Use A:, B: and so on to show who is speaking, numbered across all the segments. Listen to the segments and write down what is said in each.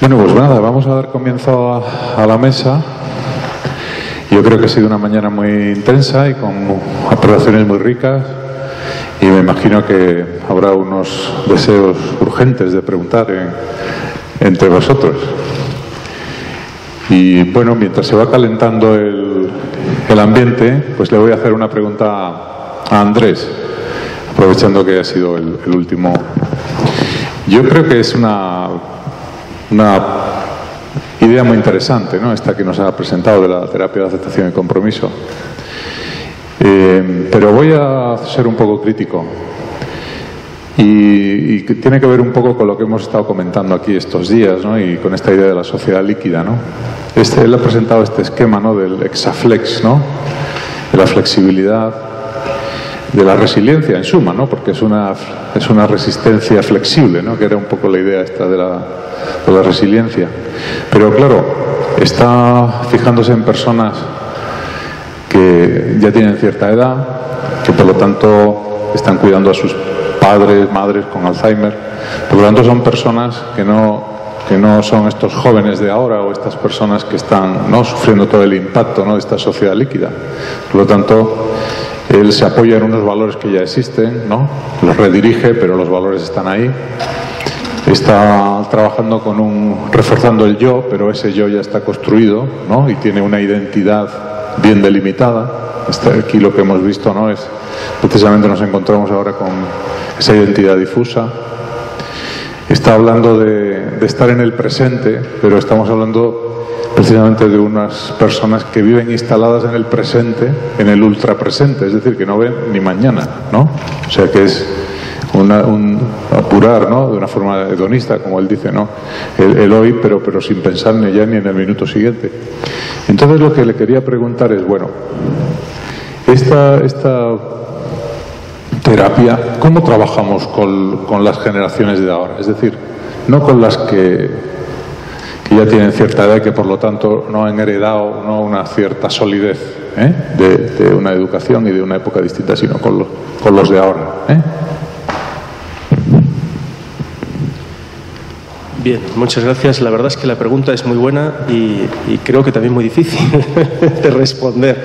A: Bueno, pues nada, vamos a dar comienzo a la mesa. Yo creo que ha sido una mañana muy intensa y con aportaciones muy ricas, y me imagino que habrá unos deseos urgentes de preguntar entre vosotros. Y bueno, mientras se va calentando el ambiente, pues le voy a hacer una pregunta a Andrés, aprovechando que ha sido el último. Yo creo que es una idea muy interesante, ¿no?, esta que nos ha presentado de la terapia de aceptación y compromiso. Pero voy a ser un poco crítico. Y que tiene que ver un poco con lo que hemos estado comentando aquí estos días, ¿no?, y con esta idea de la sociedad líquida, ¿no? Él ha presentado este esquema, ¿no?, del Exaflex, ¿no?, de la flexibilidad, de la resiliencia en suma, ¿no?, porque es una resistencia flexible, ¿no?, que era un poco la idea esta de la resiliencia. Pero claro, está fijándose en personas que ya tienen cierta edad, que por lo tanto están cuidando a sus padres, madres con Alzheimer. Por lo tanto son personas que no son estos jóvenes de ahora, o estas personas que están, ¿no?, sufriendo todo el impacto, ¿no?, de esta sociedad líquida. Por lo tanto, él se apoya en unos valores que ya existen, ¿no?, los redirige, pero los valores están ahí. Está trabajando reforzando el yo, pero ese yo ya está construido, ¿no?, y tiene una identidad bien delimitada. Aquí lo que hemos visto, ¿no?, es precisamente nos encontramos ahora con esa identidad difusa. Está hablando de estar en el presente, pero estamos hablando precisamente de unas personas que viven instaladas en el presente, en el ultrapresente, es decir, que no ven ni mañana, ¿no? O sea que es un apurar, ¿no?, de una forma hedonista, como él dice, ¿no?, el hoy, pero sin pensar ni ya ni en el minuto siguiente. Entonces lo que le quería preguntar es, bueno, esta terapia, ¿cómo trabajamos con las generaciones de ahora? Es decir, no con las que ya tienen cierta edad y que por lo tanto no han heredado, ¿no?, una cierta solidez, de una educación y de una época distinta, sino con los de ahora,
B: Bien, muchas gracias. La verdad es que la pregunta es muy buena y creo que también muy difícil de responder.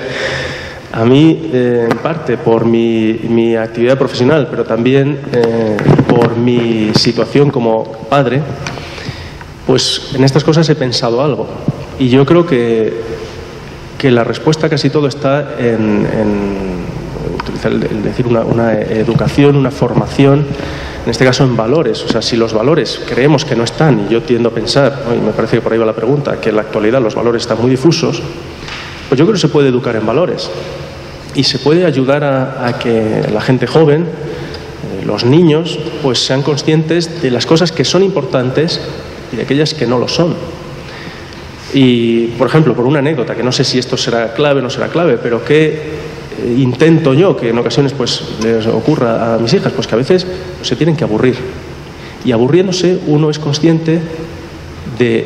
B: A mí, en parte, por mi actividad profesional, pero también por mi situación como padre, pues en estas cosas he pensado algo. Y yo creo que la respuesta casi todo está en utilizar decir una educación, una formación, en este caso en valores. O sea, si los valores creemos que no están, y yo tiendo a pensar, ¿no?, y me parece que por ahí va la pregunta, que en la actualidad los valores están muy difusos, pues yo creo que se puede educar en valores. Y se puede ayudar a que la gente joven, los niños, pues sean conscientes de las cosas que son importantes y de aquellas que no lo son. Y, por ejemplo, por una anécdota, que no sé si esto será clave o no será clave, pero que intento yo que en ocasiones pues les ocurra a mis hijas, pues que a veces pues, se tienen que aburrir. Y aburriéndose uno es consciente de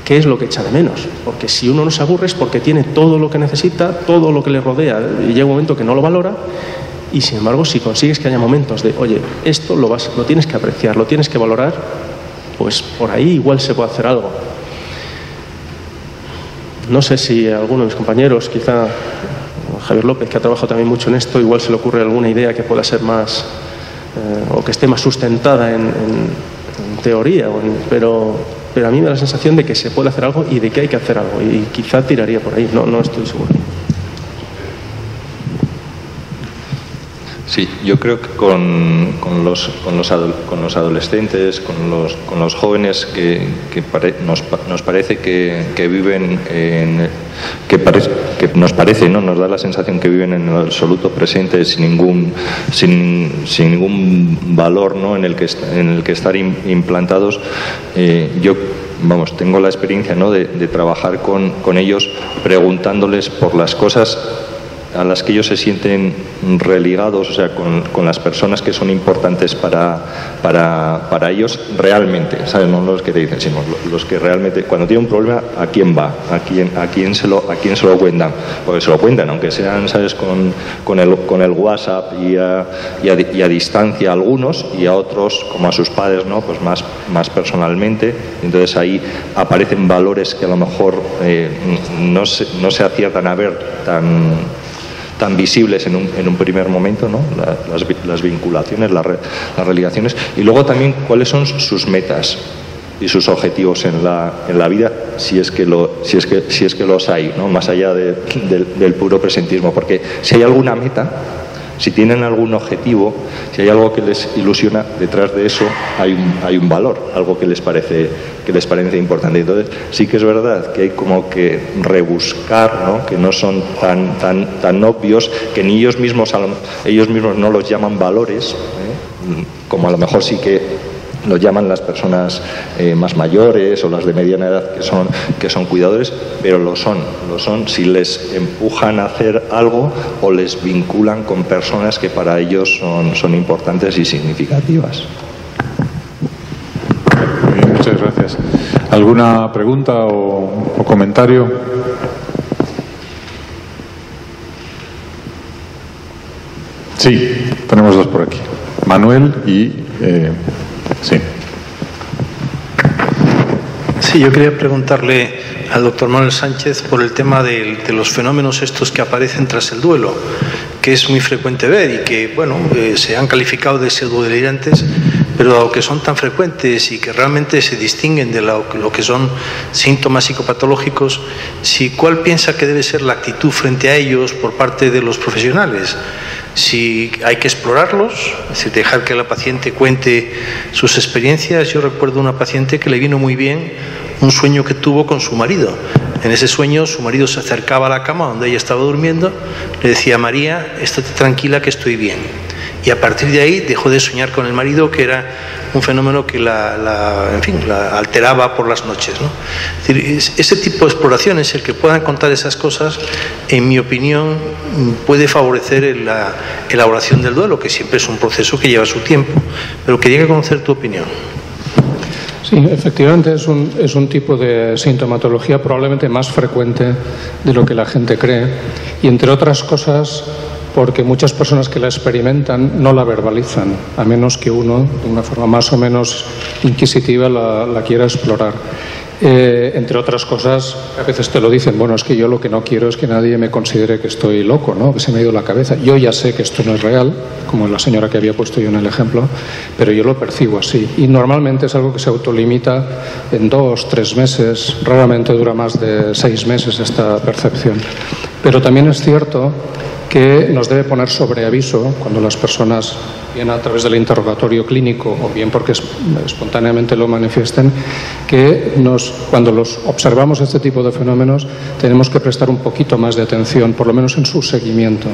B: qué es lo que echa de menos. Porque si uno no se aburre es porque tiene todo lo que necesita, todo lo que le rodea, y llega un momento que no lo valora. Y sin embargo, si consigues que haya momentos de, oye, esto lo tienes que apreciar, lo tienes que valorar, pues por ahí igual se puede hacer algo. No sé si a alguno de mis compañeros, quizá Javier López, que ha trabajado también mucho en esto, igual se le ocurre alguna idea que pueda ser más, o que esté más sustentada en teoría, pero a mí me da la sensación de que se puede hacer algo y de que hay que hacer algo, y quizá tiraría por ahí, no estoy seguro.
C: Sí, yo creo que con los adolescentes, con los jóvenes que nos parece que viven que nos parece, ¿no?, nos da la sensación que viven en el absoluto presente, sin ningún valor, ¿no?, en el que estar implantados. Yo tengo la experiencia, ¿no?, de trabajar con ellos, preguntándoles por las cosas ellos se sienten religados, o sea, con las personas que son importantes para ellos realmente, ¿sabes? No los que te dicen, sino los que realmente, cuando tienen un problema, ¿a quién va? ¿A quién se lo cuentan? Porque se lo cuentan, aunque sean, ¿sabes?, con el WhatsApp y a distancia a algunos, y a otros, como a sus padres, ¿no?, pues más personalmente. Entonces ahí aparecen valores que a lo mejor no se aciertan a ver tan visibles en un primer momento, ¿no? Las vinculaciones, las religaciones, y luego también cuáles son sus metas y sus objetivos en la vida, si es que los hay, ¿no?, más allá del puro presentismo, porque si hay alguna meta, si tienen algún objetivo, si hay algo que les ilusiona, detrás de eso hay un valor, algo que les parece importante. Entonces sí que es verdad que hay como que rebuscar, ¿no?, que no son tan obvios, que ni ellos mismos no los llaman valores, como a lo mejor sí que lo llaman las personas más mayores o las de mediana edad, que son cuidadores, pero lo son si les empujan a hacer algo o les vinculan con personas que para ellos son importantes y significativas.
A: Muy bien, muchas gracias. ¿Alguna pregunta o comentario? Sí, tenemos dos por aquí. Manuel y... sí.
D: Sí, yo quería preguntarle al doctor Manuel Sánchez por el tema de los fenómenos estos que aparecen tras el duelo, que es muy frecuente ver y que, bueno, se han calificado de pseudodelirantes, pero dado que son tan frecuentes y que realmente se distinguen de lo que son síntomas psicopatológicos, ¿cuál piensa que debe ser la actitud frente a ellos por parte de los profesionales? Si hay que explorarlos, es decir, dejar que la paciente cuente sus experiencias. Yo recuerdo una paciente que le vino muy bien un sueño que tuvo con su marido. En ese sueño su marido se acercaba a la cama donde ella estaba durmiendo, le decía: María, estate tranquila que estoy bien. Y a partir de ahí dejó de soñar con el marido, que era un fenómeno que la alteraba por las noches, ¿no? Es decir, ese tipo de exploraciones, el que puedan contar esas cosas, en mi opinión, puede favorecer la elaboración del duelo, que siempre es un proceso que lleva su tiempo. Pero quería conocer tu opinión.
E: Sí, efectivamente es un tipo de sintomatología probablemente más frecuente de lo que la gente cree, y entre otras cosas porque muchas personas que la experimentan no la verbalizan, a menos que uno, de una forma más o menos inquisitiva, la quiera explorar. Entre otras cosas, a veces te lo dicen: bueno, es que yo lo que no quiero es que nadie me considere que estoy loco, ¿no?, que se me ha ido la cabeza. Yo ya sé que esto no es real, como la señora que había puesto yo en el ejemplo, pero yo lo percibo así. Y normalmente es algo que se autolimita en 2, 3 meses, raramente dura más de 6 meses esta percepción. Pero también es cierto que nos debe poner sobre aviso cuando las personas, bien a través del interrogatorio clínico o bien porque espontáneamente lo manifiesten, que cuando los observamos este tipo de fenómenos tenemos que prestar un poquito más de atención, por lo menos en su seguimiento,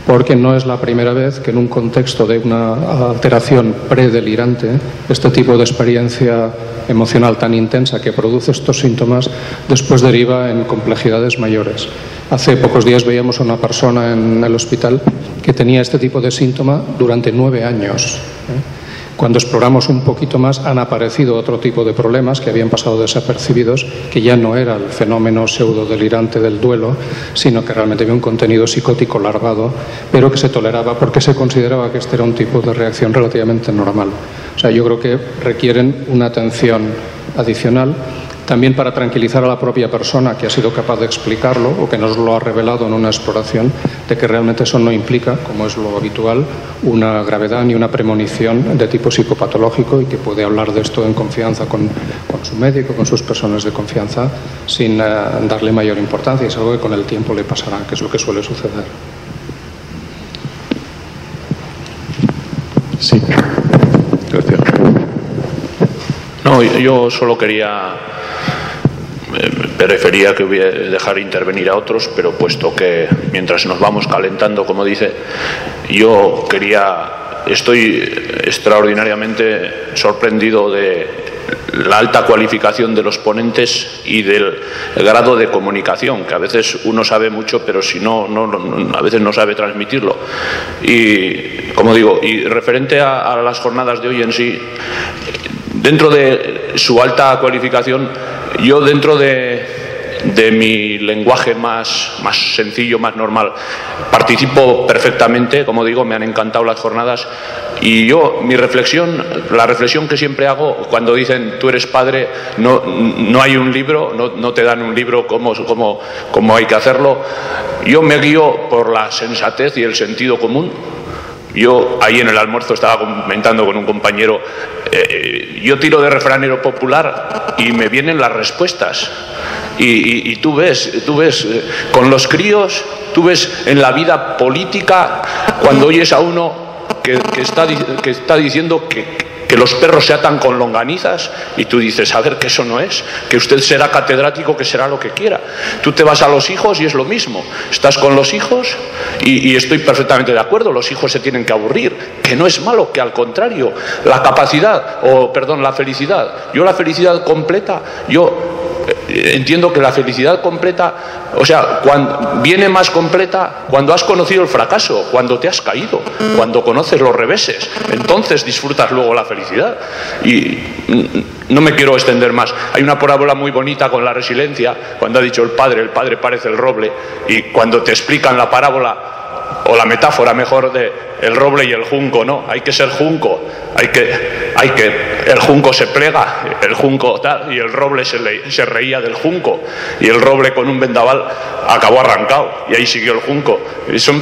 E: porque no es la primera vez que en un contexto de una alteración predelirante, este tipo de experiencia emocional tan intensa que produce estos síntomas después deriva en complejidades mayores. Hace pocos días veíamos a una persona en el hospital que tenía este tipo de síntoma durante 9 años. Cuando exploramos un poquito más, han aparecido otro tipo de problemas que habían pasado desapercibidos, que ya no era el fenómeno pseudodelirante del duelo, sino que realmente había un contenido psicótico larvado, pero que se toleraba porque se consideraba que este era un tipo de reacción relativamente normal. O sea, yo creo que requieren una atención adicional, también para tranquilizar a la propia persona que ha sido capaz de explicarlo o que nos lo ha revelado en una exploración, de que realmente eso no implica, como es lo habitual, una gravedad ni una premonición de tipo psicopatológico, y que puede hablar de esto en confianza con su médico, con sus personas de confianza, sin darle mayor importancia. Es algo que con el tiempo le pasará, que es lo que suele suceder.
A: Sí, gracias.
F: No, yo solo prefería que dejar intervenir a otros, pero puesto que mientras nos vamos calentando, como dice, estoy extraordinariamente sorprendido de la alta cualificación de los ponentes y del grado de comunicación, que a veces uno sabe mucho, pero si no, a veces no sabe transmitirlo. Y, como digo, y referente a las jornadas de hoy en sí, dentro de su alta cualificación, yo dentro de mi lenguaje más sencillo, más normal, participo perfectamente, como digo, me han encantado las jornadas. Y yo, la reflexión que siempre hago cuando dicen tú eres padre, no hay un libro, no te dan un libro cómo hay que hacerlo. Yo me guío por la sensatez y el sentido común. Yo ahí en el almuerzo estaba comentando con un compañero, yo tiro de refranero popular y me vienen las respuestas. Y tú ves, con los críos, tú ves en la vida política, cuando oyes a uno que está diciendo que los perros se atan con longanizas, y tú dices, a ver, que eso no es, que usted será catedrático, que será lo que quiera. Tú te vas a los hijos y es lo mismo, estás con los hijos y estoy perfectamente de acuerdo, los hijos se tienen que aburrir, que no es malo, que al contrario, la felicidad, yo la felicidad completa, entiendo que la felicidad completa, o sea, viene más completa cuando has conocido el fracaso, cuando te has caído, cuando conoces los reveses, entonces disfrutas luego la felicidad. Y no me quiero extender más. Hay una parábola muy bonita con la resiliencia, cuando ha dicho el padre parece el roble, y cuando te explican la parábola, o la metáfora mejor, de el roble y el junco, ¿no? Hay que ser junco, el junco se plega, el junco tal, y el roble se reía del junco, y el roble con un vendaval acabó arrancado, y ahí siguió el junco. Y son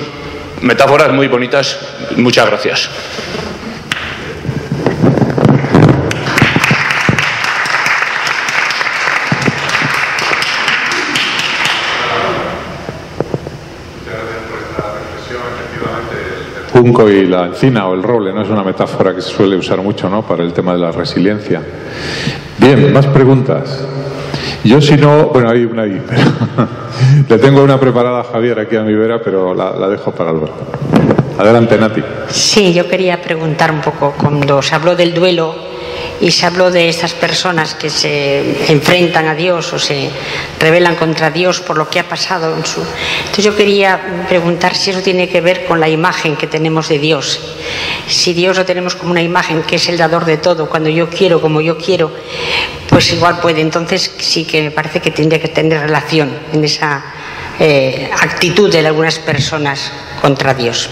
F: metáforas muy bonitas. Muchas gracias.
A: Junco y la encina o el roble, ¿no? Es una metáfora que se suele usar mucho, ¿no?, para el tema de la resiliencia. Bien, más preguntas. Yo, si no, bueno, hay una ahí, pero le tengo una preparada a Javier aquí a mi vera, pero la dejo para Alberto. Adelante, Nati.
G: Sí, yo quería preguntar un poco, cuando se habló del duelo y se habló de estas personas que se enfrentan a Dios o se rebelan contra Dios por lo que ha pasado en su... Entonces yo quería preguntar si eso tiene que ver con la imagen que tenemos de Dios. Si Dios lo tenemos como una imagen que es el dador de todo, cuando yo quiero, como yo quiero, pues igual puede. Entonces sí que me parece que tendría que tener relación en esa actitud de algunas personas contra Dios.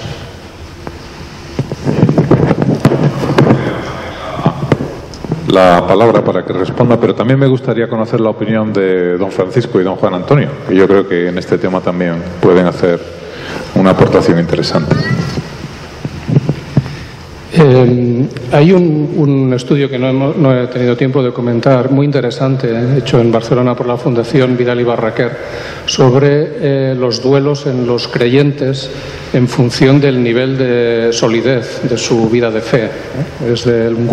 A: La palabra para que responda, pero también me gustaría conocer la opinión de don Francisco y don Juan Antonio, que yo creo que en este tema también pueden hacer una aportación interesante.
E: Hay un estudio que no he tenido tiempo de comentar, muy interesante, hecho en Barcelona por la Fundación Vidal y Barraquer, sobre los duelos en los creyentes en función del nivel de solidez de su vida de fe. Es de un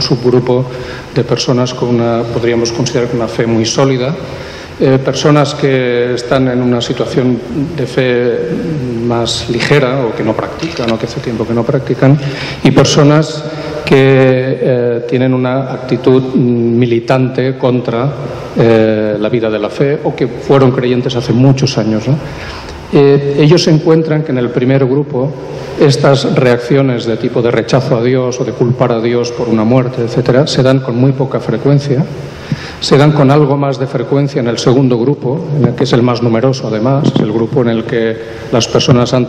E: subgrupo de personas con podríamos considerar una fe muy sólida, personas que están en una situación de fe más ligera o que no practican o que hace tiempo que no practican, y personas que tienen una actitud militante contra la vida de la fe o que fueron creyentes hace muchos años, ¿no? Ellos encuentran que en el primer grupo estas reacciones de tipo de rechazo a Dios o de culpar a Dios por una muerte, etcétera, se dan con muy poca frecuencia. Se dan con algo más de frecuencia en el segundo grupo, en el que es el más numeroso además, es el grupo en el que las personas han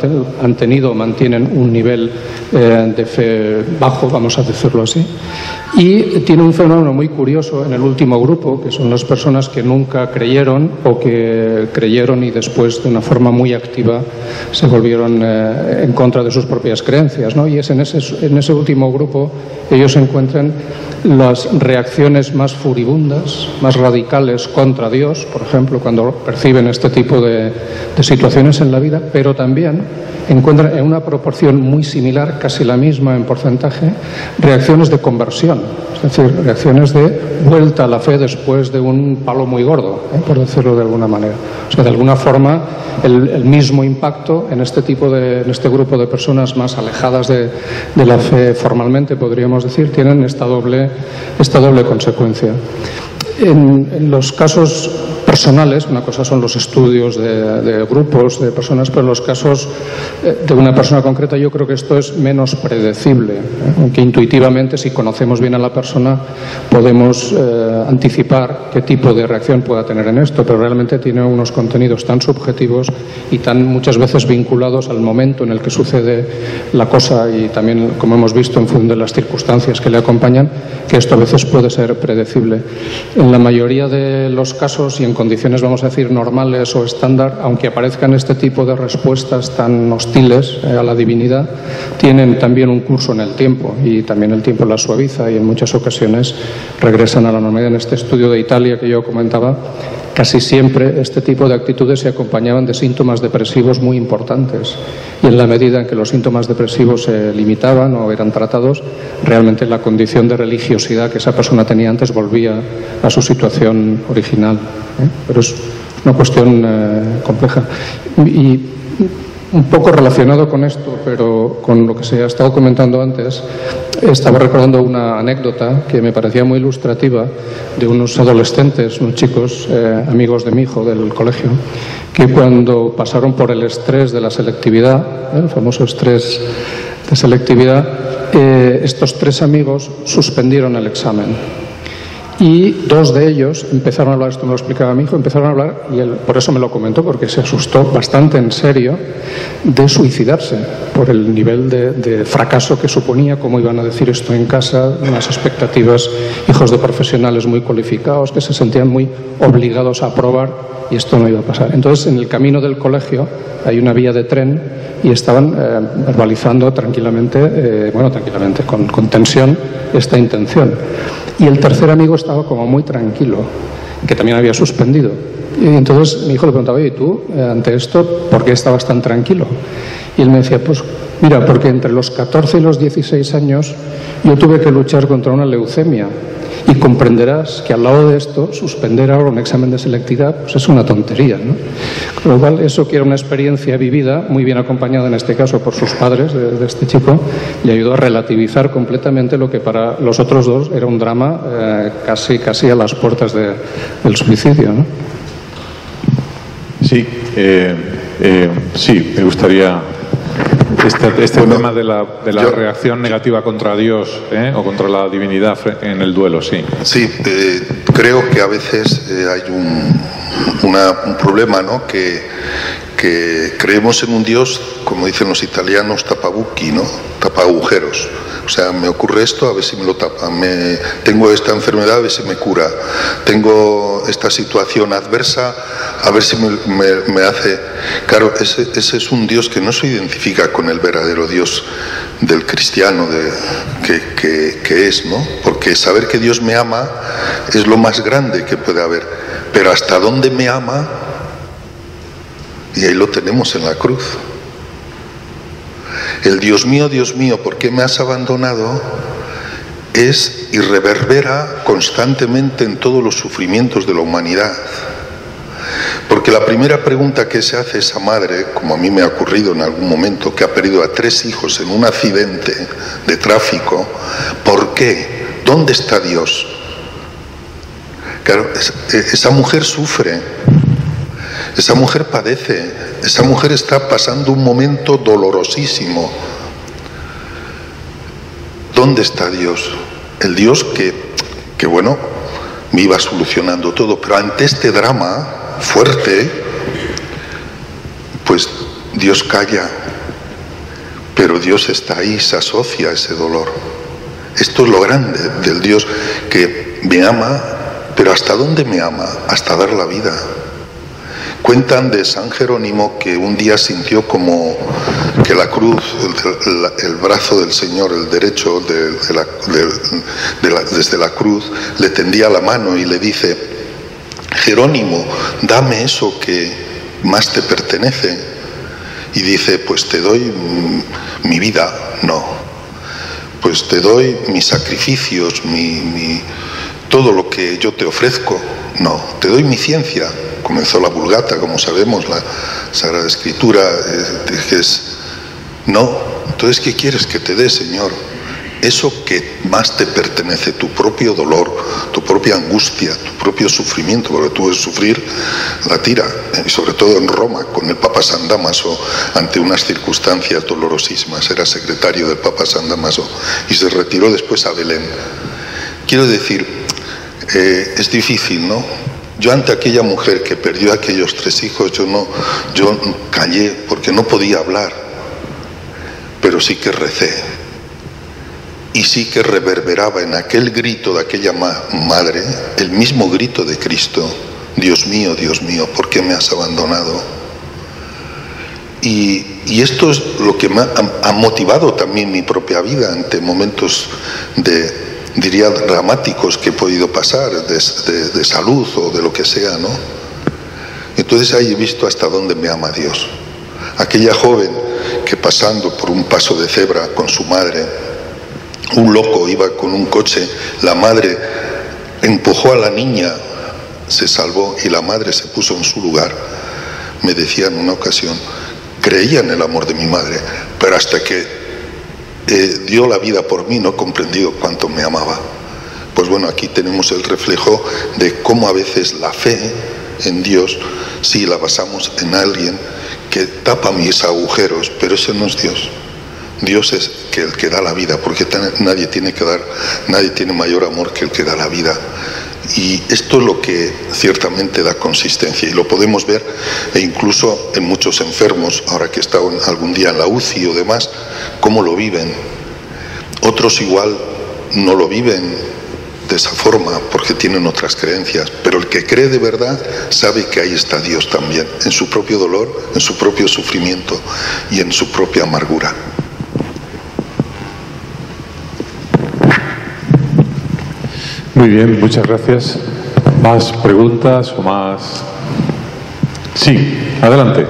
E: tenido o mantienen un nivel de fe bajo, vamos a decirlo así. Y tiene un fenómeno muy curioso en el último grupo, que son las personas que nunca creyeron o que creyeron y después de una forma muy activa se volvieron en contra de sus propias creencias, ¿no? Y es en ese último grupo ellos encuentran las reacciones más furibundas, más radicales contra Dios, por ejemplo, cuando perciben este tipo de situaciones en la vida, pero también encuentran en una proporción muy similar, casi la misma en porcentaje, reacciones de conversión, es decir, reacciones de vuelta a la fe después de un palo muy gordo, por decirlo de alguna manera. O sea, de alguna forma, el mismo impacto en en este grupo de personas más alejadas de la fe formalmente, podríamos decir, tienen esta doble consecuencia. En los casos personales, una cosa son los estudios de grupos, de personas, pero en los casos de una persona concreta yo creo que esto es menos predecible, aunque intuitivamente, si conocemos bien a la persona, podemos anticipar qué tipo de reacción pueda tener en esto, pero realmente tiene unos contenidos tan subjetivos y tan muchas veces vinculados al momento en el que sucede la cosa y también, como hemos visto, en función de las circunstancias que le acompañan, que esto a veces puede ser predecible. En la mayoría de los casos y en condiciones, vamos a decir, normales o estándar, aunque aparezcan este tipo de respuestas tan hostiles a la divinidad, tienen también un curso en el tiempo y también el tiempo las suaviza y en muchas ocasiones regresan a la normalidad. En este estudio de Italia que yo comentaba, casi siempre este tipo de actitudes se acompañaban de síntomas depresivos muy importantes y en la medida en que los síntomas depresivos se limitaban o eran tratados, realmente la condición de religiosidad que esa persona tenía antes volvía a su situación original. Pero es una cuestión compleja. Y un poco relacionado con esto, pero con lo que se ha estado comentando antes, estaba recordando una anécdota que me parecía muy ilustrativa de unos adolescentes, unos chicos, amigos de mi hijo del colegio, que cuando pasaron por el estrés de la selectividad, el famoso estrés de selectividad, estos 3 amigos suspendieron el examen. Y 2 de ellos empezaron a hablar, esto me lo explicaba mi hijo, empezaron a hablar, y él por eso me lo comentó, porque se asustó bastante en serio de suicidarse por el nivel de fracaso que suponía, cómo iban a decir esto en casa, unas expectativas, hijos de profesionales muy cualificados, que se sentían muy obligados a aprobar, y esto no iba a pasar. Entonces, en el camino del colegio hay una vía de tren y estaban verbalizando tranquilamente, con tensión, esta intención. Y el tercer amigo estaba como muy tranquilo, que también había suspendido. Y entonces mi hijo le preguntaba, oye, ¿y tú, ante esto, por qué estabas tan tranquilo? Y él me decía, pues mira, porque entre los 14 y los 16 años yo tuve que luchar contra una leucemia. Y comprenderás que al lado de esto, suspender ahora un examen de selectividad, pues es una tontería, ¿no? Con lo cual, eso que era una experiencia vivida, muy bien acompañada en este caso por sus padres de este chico, le ayudó a relativizar completamente lo que para los otros 2 era un drama casi a las puertas del suicidio, ¿no?
A: Sí, sí, me gustaría... Este tema de la reacción negativa contra Dios o contra la divinidad en el duelo, sí.
H: Sí, creo que a veces hay un problema, ¿no? Que creemos en un Dios, como dicen los italianos, tapabuchi, ¿no? Tapa agujeros. O sea, me ocurre esto, a ver si me lo tapa. Tengo esta enfermedad, a ver si me cura. Tengo esta situación adversa, a ver si me hace... Claro, ese es un Dios que no se identifica con el verdadero Dios del cristiano que es, ¿no? Porque saber que Dios me ama es lo más grande que puede haber. Pero ¿hasta dónde me ama? Y ahí lo tenemos en la cruz. El Dios mío, ¿por qué me has abandonado? Es y reverbera constantemente en todos los sufrimientos de la humanidad. Porque la primera pregunta que se hace esa madre, como a mí me ha ocurrido en algún momento, que ha perdido a 3 hijos en un accidente de tráfico, ¿por qué? ¿Dónde está Dios? Claro, esa mujer sufre, esa mujer padece, esa mujer está pasando un momento dolorosísimo. ¿Dónde está Dios? El Dios que bueno, me iba solucionando todo, pero ante este drama fuerte, pues Dios calla, pero Dios está ahí, se asocia a ese dolor. Esto es lo grande del Dios que me ama, pero ¿hasta dónde me ama? Hasta dar la vida. Cuentan de San Jerónimo que un día sintió como que la cruz, el brazo del Señor, el derecho desde la cruz, le tendía la mano y le dice: Jerónimo, dame eso que más te pertenece. y dice, pues te doy mi vida, no, pues te doy mis sacrificios, todo lo que yo te ofrezco, no, te doy mi ciencia. Comenzó la Vulgata, como sabemos, la Sagrada Escritura, no, entonces ¿qué quieres que te dé, Señor? Eso que más te pertenece, tu propio dolor, tu propia angustia, tu propio sufrimiento, porque tú ves sufrir la tira, y sobre todo en Roma, con el Papa San Dámaso, ante unas circunstancias dolorosísimas. Era secretario del Papa San Dámaso y se retiró después a Belén. Quiero decir, es difícil, ¿no? Yo ante aquella mujer que perdió a aquellos 3 hijos, yo callé porque no podía hablar, pero sí que recé. Y sí que reverberaba en aquel grito de aquella madre, el mismo grito de Cristo: Dios mío, ¿por qué me has abandonado? Y esto es lo que me ha motivado también mi propia vida ante momentos diría dramáticos que he podido pasar, de salud o de lo que sea, ¿no? Entonces ahí he visto hasta dónde me ama Dios. Aquella joven que pasando por un paso de cebra con su madre, un loco iba con un coche, la madre empujó a la niña, se salvó y la madre se puso en su lugar. Me decía en una ocasión, creía en el amor de mi madre, pero hasta que dio la vida por mí no he comprendido cuánto me amaba. Pues bueno, aquí tenemos el reflejo de cómo a veces la fe en Dios, sí la basamos en alguien que tapa mis agujeros, pero ese no es Dios. Dios es el que da la vida, porque nadie tiene mayor amor que el que da la vida. Y esto es lo que ciertamente da consistencia, y lo podemos ver e incluso en muchos enfermos, ahora que he estado algún día en la UCI o demás, cómo lo viven. Otros igual no lo viven de esa forma porque tienen otras creencias, pero el que cree de verdad sabe que ahí está Dios también, en su propio dolor, en su propio sufrimiento y en su propia amargura.
A: Muy bien, muchas gracias. ¿Más preguntas o más? Sí, adelante.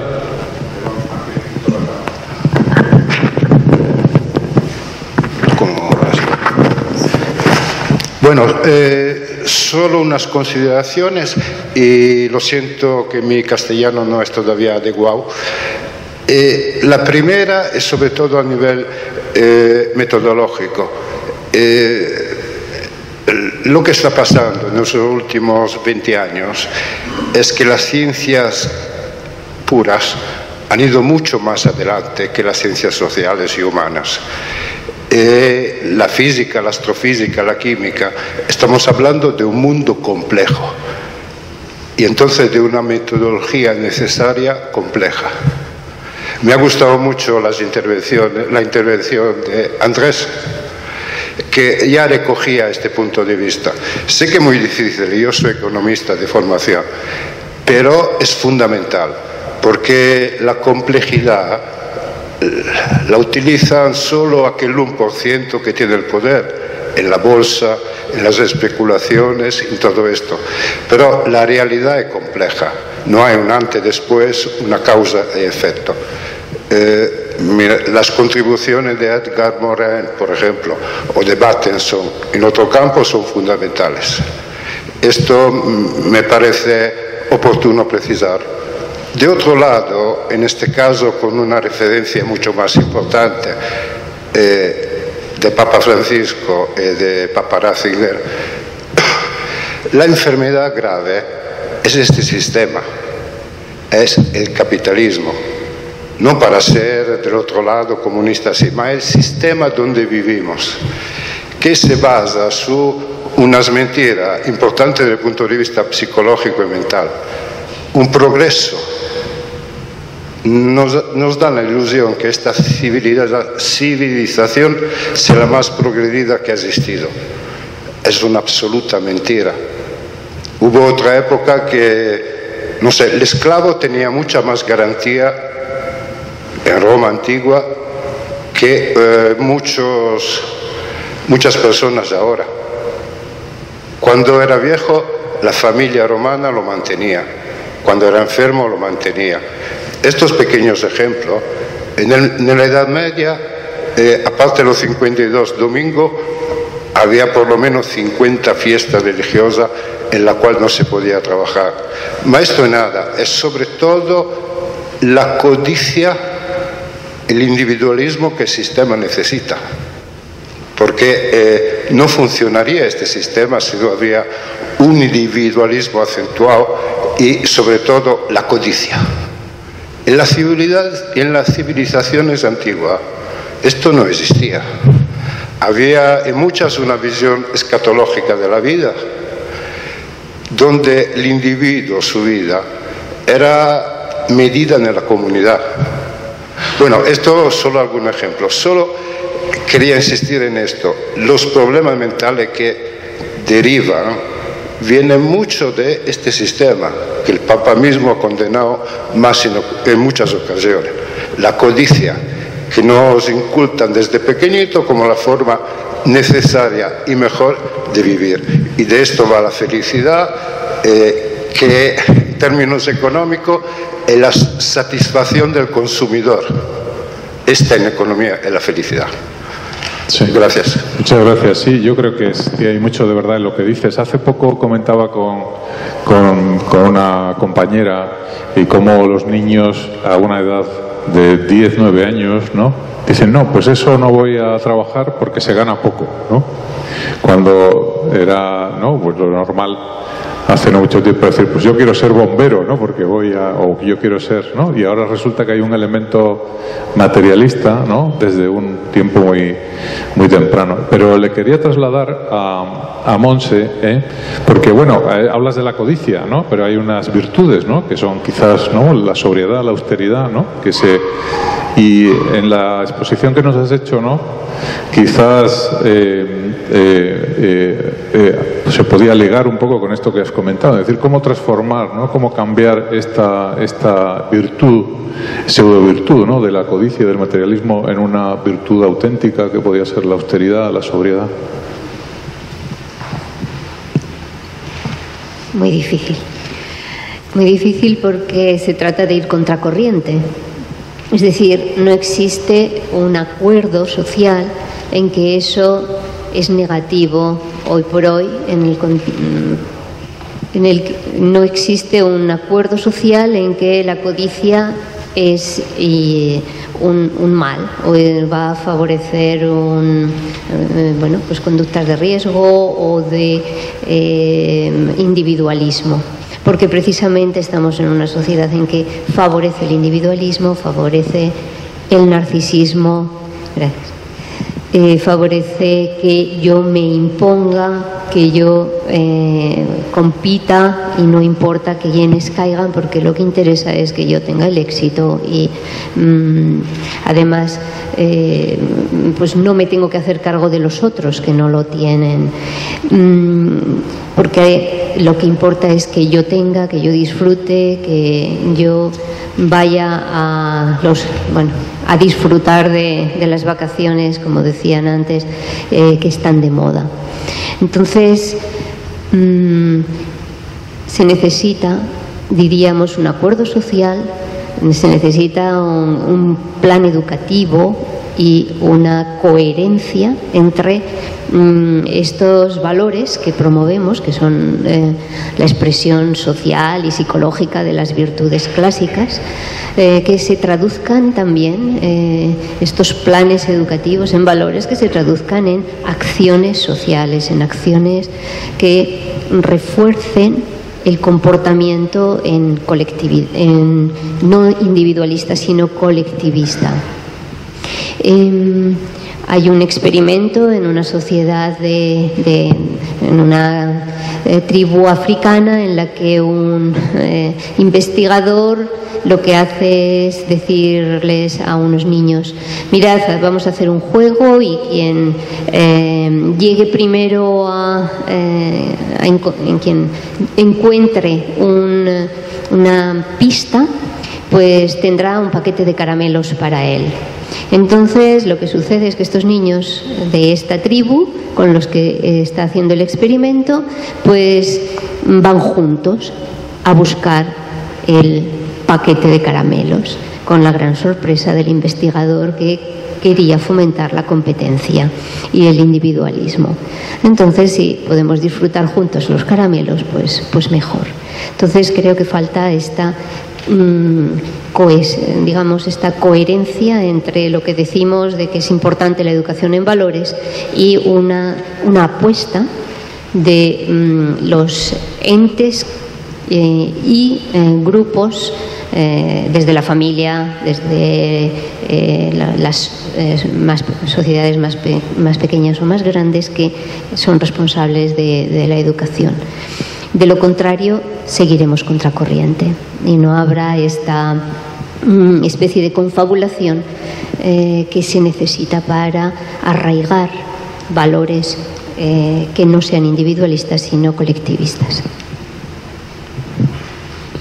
I: Bueno, solo unas consideraciones, y lo siento que mi castellano no es todavía adecuado. La primera es sobre todo a nivel metodológico. Lo que está pasando en los últimos 20 años es que las ciencias puras han ido mucho más adelante que las ciencias sociales y humanas. La física, la astrofísica, la química, estamos hablando de un mundo complejo y entonces de una metodología necesaria compleja. Me ha gustado mucho la intervención de Andrés, que ya recogía este punto de vista. Sé que es muy difícil, y yo soy economista de formación, pero es fundamental, porque la complejidad la utilizan solo aquel 1% que tiene el poder, en la bolsa, en las especulaciones, en todo esto. Pero la realidad es compleja, no hay un antes y después, una causa y efecto. Mira, las contribuciones de Edgar Morin, por ejemplo, o de Bateson en otro campo son fundamentales. Esto me parece oportuno precisar. De otro lado, en este caso con una referencia mucho más importante de Papa Francisco y de Papa Ratzinger, la enfermedad grave es este sistema, es el capitalismo. No para ser del otro lado comunista, sí, ma el sistema donde vivimos, que se basa su unas mentiras importantes desde el punto de vista psicológico y mental. Un progreso. Nos da la ilusión que esta civilización sea la más progredida que ha existido. Es una absoluta mentira. Hubo otra época que, no sé, el esclavo tenía mucha más garantía en Roma antigua que muchas personas ahora. Cuando era viejo, la familia romana lo mantenía. Cuando era enfermo, lo mantenía. Estos pequeños ejemplos, en la Edad Media, aparte de los 52 domingos, había por lo menos 50 fiestas religiosas en la cual no se podía trabajar. Ma esto nada, es sobre todo la codicia, el individualismo que el sistema necesita. Porque no funcionaría este sistema si no había un individualismo acentuado y sobre todo la codicia. En las civilizaciones antiguas esto no existía. Había en muchas una visión escatológica de la vida, donde el individuo, su vida, era medida en la comunidad. Bueno, esto es solo algún ejemplo. Solo quería insistir en esto. Los problemas mentales que derivan vienen mucho de este sistema, que el Papa mismo ha condenado más en muchas ocasiones. La codicia, que nos incultan desde pequeñito como la forma necesaria y mejor de vivir. Y de esto va la felicidad, que en términos económicos es la satisfacción del consumidor. Esta en economía es la felicidad.
A: Sí.
I: Gracias.
A: Muchas gracias. Sí, yo creo que hay mucho de verdad en lo que dices. Hace poco comentaba con una compañera y cómo los niños a una edad de 10, 9 años, ¿no? Dicen, no, pues eso no voy a trabajar porque se gana poco, ¿no? Cuando era, ¿no?, pues lo normal hace no mucho tiempo decir, pues yo quiero ser bombero, ¿no?, porque o yo quiero ser, ¿no? Y ahora resulta que hay un elemento materialista, ¿no?, desde un tiempo muy temprano. Pero le quería trasladar a Montse, porque bueno, hablas de la codicia, ¿no?, pero hay unas virtudes, ¿no?, que son quizás, ¿no?, la sobriedad, la austeridad, ¿no?, y en la exposición que nos has hecho, ¿no?, quizás se podía ligar un poco con esto que has comentado, es decir, cómo transformar, ¿no?, cómo cambiar esta virtud, pseudo-virtud, ¿no?, de la codicia y del materialismo en una virtud auténtica que podía ser la austeridad, la sobriedad.
J: Muy difícil porque se trata de ir contracorriente. Es decir, no existe un acuerdo social en que eso es negativo hoy por hoy, no existe un acuerdo social en que la codicia es un mal o va a favorecer pues conductas de riesgo o de individualismo. Porque precisamente estamos en una sociedad en que favorece el individualismo, favorece el narcisismo, favorece que yo me imponga, que yo compita y no importa que quienes caigan, porque lo que interesa es que yo tenga el éxito y además pues no me tengo que hacer cargo de los otros que no lo tienen, porque lo que importa es que yo tenga, que yo disfrute, que yo vaya a disfrutar de las vacaciones, como decían antes, que están de moda. Entonces, se necesita, diríamos, un acuerdo social, se necesita un plan educativo y una coherencia entre estos valores que promovemos, que son la expresión social y psicológica de las virtudes clásicas, que se traduzcan también estos planes educativos en valores que se traduzcan en acciones sociales, en acciones que refuercen el comportamiento no individualista, sino colectivista. Hay un experimento en una sociedad en una tribu africana en la que un investigador lo que hace es decirles a unos niños: mirad, vamos a hacer un juego y quien llegue primero quien encuentre una pista, pues tendrá un paquete de caramelos para él. Entonces lo que sucede es que estos niños de esta tribu con los que está haciendo el experimento pues van juntos a buscar paquete de caramelos, con la gran sorpresa del investigador que quería fomentar la competencia y el individualismo. Entonces, si podemos disfrutar juntos los caramelos, pues mejor. Entonces, creo que falta esta esta coherencia entre lo que decimos de que es importante la educación en valores y una apuesta de los entes y grupos desde la familia, desde las sociedades más pequeñas o más grandes que son responsables de la educación. De lo contrario, seguiremos contracorriente y no habrá esta especie de confabulación que se necesita para arraigar valores que no sean individualistas sino colectivistas.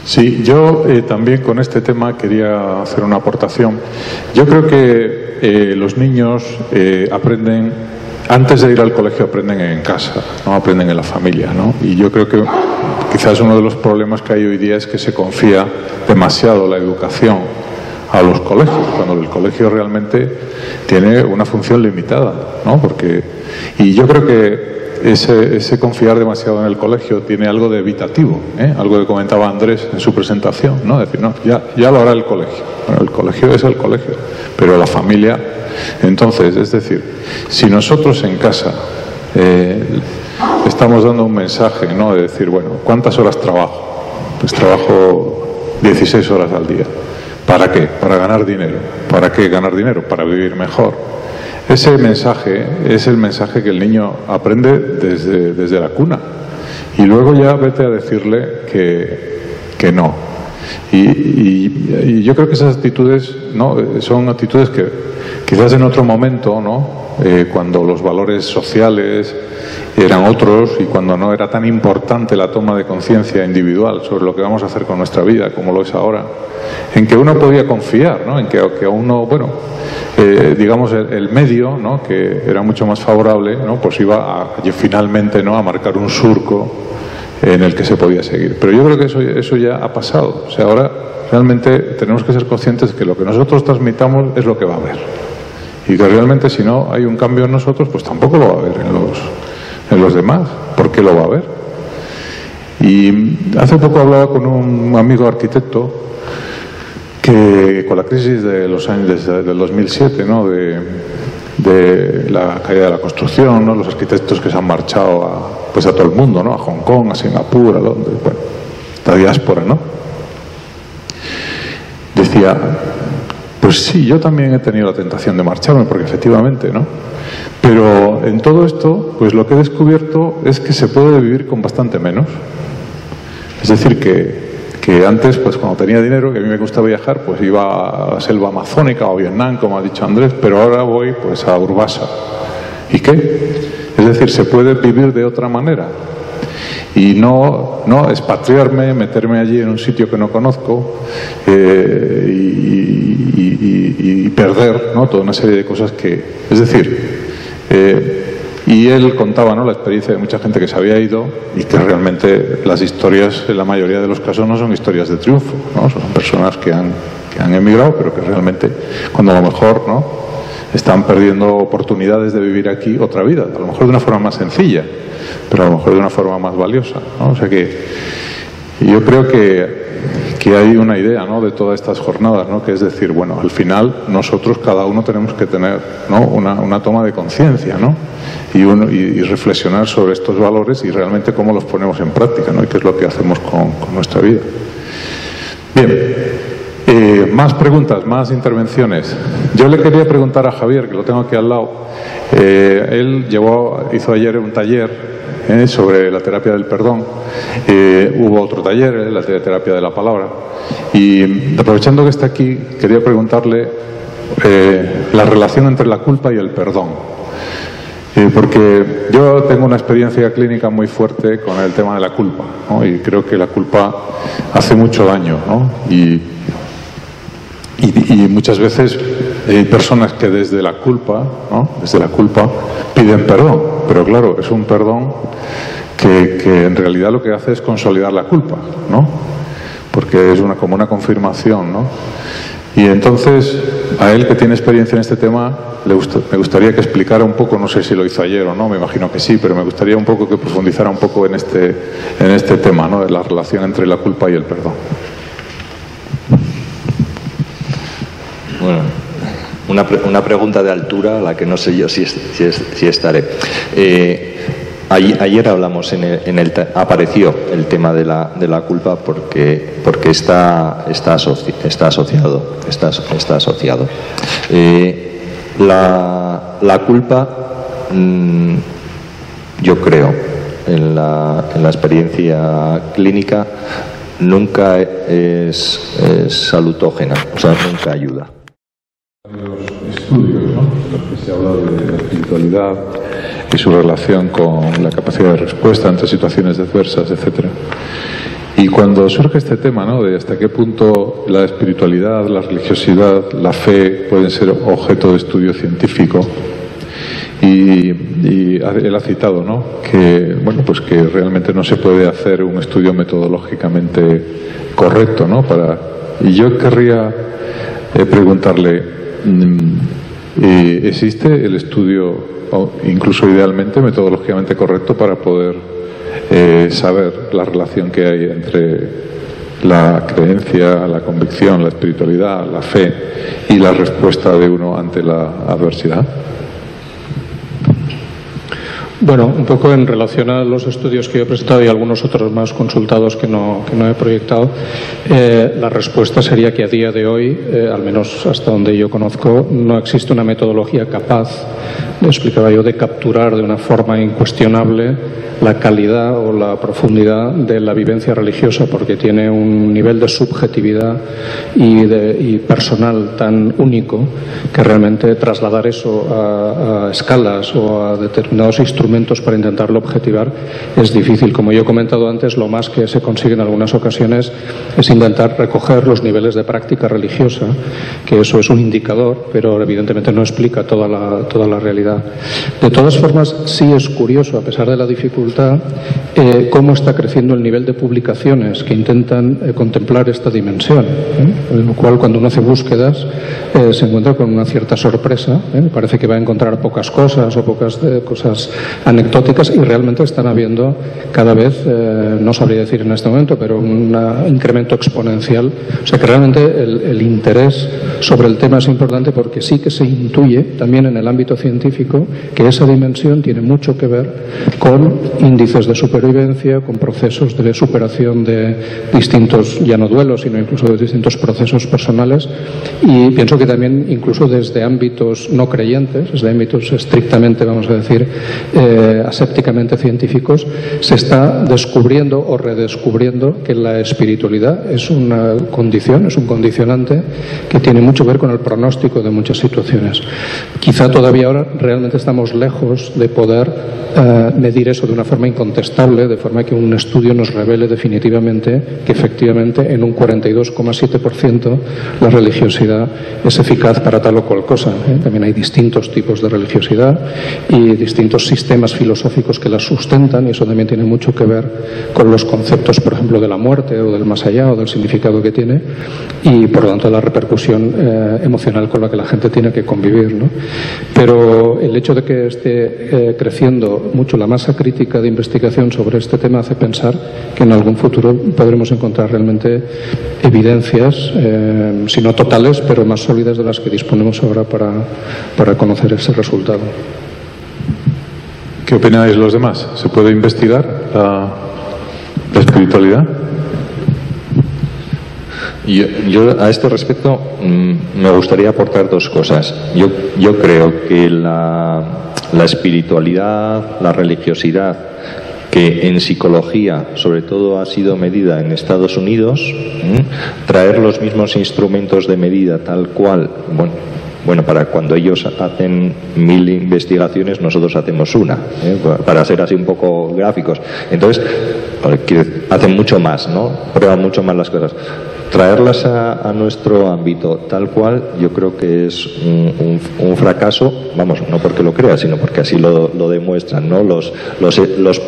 A: Sí, yo también con este tema quería hacer una aportación. Yo creo que los niños aprenden, antes de ir al colegio aprenden en casa, ¿no? Aprenden en la familia, ¿no? Y yo creo que quizás uno de los problemas que hay hoy día es que se confía demasiado la educación a los colegios, cuando el colegio realmente tiene una función limitada, ¿no? Y yo creo que ese confiar demasiado en el colegio tiene algo de evitativo, algo que comentaba Andrés en su presentación, ¿no? Decir, no, ya lo hará el colegio. Bueno, el colegio es el colegio, pero la familia. Entonces, es decir, si nosotros en casa estamos dando un mensaje, ¿no? De decir, bueno, ¿cuántas horas trabajo? Pues trabajo 16 horas al día. ¿Para qué? Para ganar dinero. ¿Para qué ganar dinero? Para vivir mejor. Ese mensaje es el mensaje que el niño aprende desde la cuna. Y luego ya vete a decirle que no. Y yo creo que esas actitudes, ¿no? Son actitudes que quizás en otro momento, ¿no? Cuando los valores sociales eran otros y cuando no era tan importante la toma de conciencia individual sobre lo que vamos a hacer con nuestra vida, como lo es ahora, en que uno podía confiar, ¿no? En que a uno, bueno, digamos el medio, ¿no? Que era mucho más favorable, ¿no? Pues iba finalmente, ¿no? A marcar un surco en el que se podía seguir. Pero yo creo que eso ya ha pasado. O sea, ahora realmente tenemos que ser conscientes de que lo que nosotros transmitamos es lo que va a haber. Y que realmente si no hay un cambio en nosotros, pues tampoco lo va a haber en los demás. ¿Por qué lo va a haber? Y hace poco hablaba con un amigo arquitecto que con la crisis de los años del 2007, ¿no? de la caída de la construcción, ¿no? Los arquitectos que se han marchado a todo el mundo, ¿no? A Hong Kong, a Singapur, a Londres, bueno, la diáspora, ¿no? Decía, pues sí, yo también he tenido la tentación de marcharme, porque efectivamente, ¿no? Pero en todo esto, pues lo que he descubierto es que se puede vivir con bastante menos. Es decir, que antes, pues cuando tenía dinero, que a mí me gusta viajar, pues iba a la selva amazónica o a Vietnam, como ha dicho Andrés, pero ahora voy pues a Urbasa. ¿Y qué? Es decir, se puede vivir de otra manera. Y no expatriarme, meterme allí en un sitio que no conozco y perder, ¿no? Toda una serie de cosas que... Es decir, y él contaba, ¿no? La experiencia de mucha gente que se había ido y que realmente las historias, en la mayoría de los casos, no son historias de triunfo, ¿no? Son personas que han emigrado, pero que realmente, cuando a lo mejor, ¿no? Están perdiendo oportunidades de vivir aquí otra vida, a lo mejor de una forma más sencilla, pero a lo mejor de una forma más valiosa, ¿no? O sea que yo creo que hay una idea, ¿no? De todas estas jornadas, ¿no? Que es decir, bueno, al final nosotros cada uno tenemos que tener, ¿no? una toma de conciencia, ¿no? Y reflexionar sobre estos valores y realmente cómo los ponemos en práctica, ¿no? Y qué es lo que hacemos con nuestra vida. Bien, más preguntas, más intervenciones. Yo le quería preguntar a Javier, que lo tengo aquí al lado. Él hizo ayer un taller sobre la terapia del perdón. Hubo otro taller, la terapia de la palabra. Y aprovechando que está aquí, quería preguntarle la relación entre la culpa y el perdón. Porque yo tengo una experiencia clínica muy fuerte con el tema de la culpa, ¿no? Y creo que la culpa hace mucho daño, ¿no? Y muchas veces hay personas que desde la culpa, ¿no? Desde la culpa piden perdón, pero claro, es un perdón que en realidad lo que hace es consolidar la culpa, ¿no? porque es como una confirmación, ¿no? Y entonces, a él que tiene experiencia en este tema, me gustaría que explicara un poco, no sé si lo hizo ayer o no, me imagino que sí, pero me gustaría un poco que profundizara un poco en este tema, ¿no? De la relación entre la culpa y el perdón.
C: Bueno, una pregunta de altura a la que no sé yo si estaré. Ayer hablamos apareció el tema de la culpa porque está asociado. La culpa, yo creo, en la experiencia clínica, nunca es salutógena, o sea, nunca ayuda.
A: Los estudios, ¿no? Los que se habla de la espiritualidad y su relación con la capacidad de respuesta ante situaciones adversas, etcétera. Y cuando surge este tema, ¿no? De hasta qué punto la espiritualidad, la religiosidad, la fe pueden ser objeto de estudio científico, y él ha citado, ¿no? Que bueno, pues que realmente no se puede hacer un estudio metodológicamente correcto, ¿no? Y yo querría preguntarle, ¿existe el estudio, incluso idealmente, metodológicamente correcto para poder saber la relación que hay entre la creencia, la convicción, la espiritualidad, la fe y la respuesta de uno ante la adversidad?
E: Bueno, un poco en relación a los estudios que yo he presentado y algunos otros más consultados que no he proyectado, la respuesta sería que a día de hoy, al menos hasta donde yo conozco, no existe una metodología capaz, explicaba yo, de capturar de una forma incuestionable la calidad o la profundidad de la vivencia religiosa, porque tiene un nivel de subjetividad y personal tan único que realmente trasladar eso a escalas o a determinados instrumentos para intentarlo objetivar es difícil. Como yo he comentado antes, lo más que se consigue en algunas ocasiones es intentar recoger los niveles de práctica religiosa, que eso es un indicador, pero evidentemente no explica toda la realidad. De todas formas, sí es curioso, a pesar de la dificultad, cómo está creciendo el nivel de publicaciones que intentan contemplar esta dimensión, en lo cual, cuando uno hace búsquedas, se encuentra con una cierta sorpresa. Parece que va a encontrar pocas cosas o pocas cosas anecdóticas, y realmente están habiendo cada vez, no sabría decir en este momento, pero un incremento exponencial. O sea que realmente el interés sobre el tema es importante, porque sí que se intuye también en el ámbito científico que esa dimensión tiene mucho que ver con índices de supervivencia, con procesos de superación de distintos, ya no duelos, sino incluso de distintos procesos personales. Y pienso que también, incluso desde ámbitos no creyentes, desde ámbitos estrictamente, vamos a decir, asépticamente científicos, se está descubriendo o redescubriendo que la espiritualidad es una condición, es un condicionante que tiene mucho que ver con el pronóstico de muchas situaciones. Quizá todavía ahora realmente estamos lejos de poder medir eso de una forma incontestable, de forma que un estudio nos revele definitivamente que efectivamente en un 42,7% la religiosidad es eficaz para tal o cual cosa. También hay distintos tipos de religiosidad y distintos sistemas filosóficos que la sustentan, y eso también tiene mucho que ver con los conceptos, por ejemplo, de la muerte o del más allá o del significado que tiene, y por lo tanto la repercusión emocional con la que la gente tiene que convivir, ¿no? Pero el hecho de que esté creciendo mucho la masa crítica de investigación sobre este tema hace pensar que en algún futuro podremos encontrar realmente evidencias, si no totales, pero más sólidas de las que disponemos ahora para conocer ese resultado.
A: ¿Qué opináis los demás? ¿Se puede investigar la espiritualidad?
C: Yo a este respecto me gustaría aportar dos cosas. Yo creo que la espiritualidad, la religiosidad, que en psicología sobre todo ha sido medida en Estados Unidos, traer los mismos instrumentos de medida tal cual, bueno, para cuando ellos hacen 1000 investigaciones, nosotros hacemos una, para ser así un poco gráficos. Entonces, hacen mucho más, ¿no? Prueban mucho más las cosas. traerlas a nuestro ámbito tal cual, yo creo que es un fracaso, vamos, no porque lo crea, sino porque así lo demuestran, ¿no? Los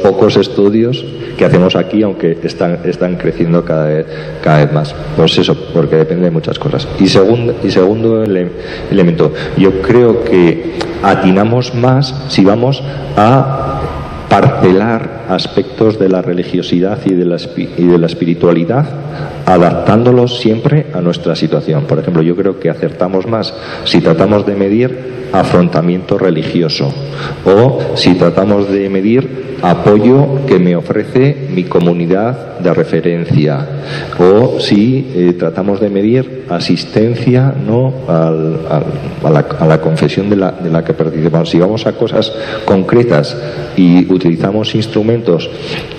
C: pocos estudios que hacemos aquí, aunque están creciendo cada vez más. Pues eso, porque depende de muchas cosas. Y segundo elemento, yo creo que atinamos más si vamos a parcelar aspectos de la religiosidad y de la espiritualidad, adaptándolos siempre a nuestra situación. Por ejemplo, yo creo que acertamos más si tratamos de medir afrontamiento religioso o si tratamos de medir apoyo que me ofrece mi comunidad de referencia o si tratamos de medir asistencia, ¿no?, a la confesión de la que participamos. Si vamos a cosas concretas y utilizamos instrumentos